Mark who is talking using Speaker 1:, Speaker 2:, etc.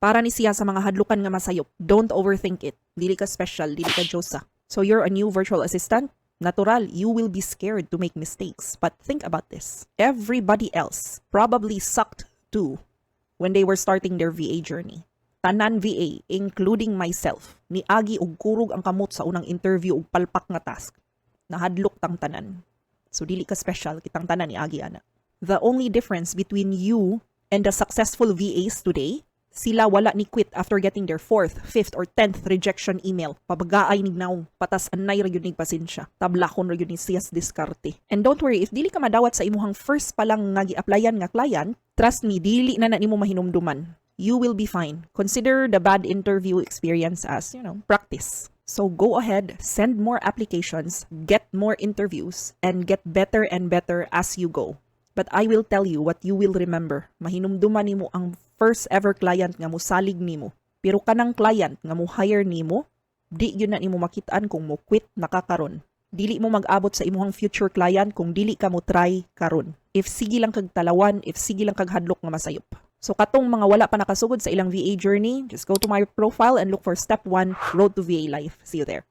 Speaker 1: Para ni siya sa mga hadlukan nga masayop. Don't overthink it. Dili ka special, dili ka Diyosa. So you're a new virtual assistant? Natural, you will be scared to make mistakes. But think about this. Everybody else probably sucked too when they were starting their VA journey. Tanan VA, including myself, ni agi og kurog ang kamot sa unang interview og palpak nga task. Nahadlok tang tanan. So dili ka special, kitang tanan ni agi ana. The only difference between you and the successful VAs today, sila wala ni quit after getting their 4th, 5th, or 10th rejection email. Pabagaay ni naw, patas anay ra gyud ning pasensya. Tablakon ra gyud ni siyas diskarte. And don't worry, if dili ka madawat sa imuhang first pa lang nga gi-applyan nga client, trust me, dili na nimo mahinumduman. You will be fine. Consider the bad interview experience as, practice. So go ahead, send more applications, get more interviews, and get better and better as you go. But I will tell you what you will remember. Mahinumduman nimo ang first ever client nga mosalig nimo. Pero kanang client nga mo hire nimo, di yun na nimo makitaan kung mo quit nakakaron. Dili mo mag-abot sa imuhang future client kung dili ka mo try karon. If sige lang kag talawan, if sige lang kag hadlok nga masayop. So katong mga wala pa nakasugod sa ilang VA journey, just go to my profile and look for step 1, Road to VA Life. See you there.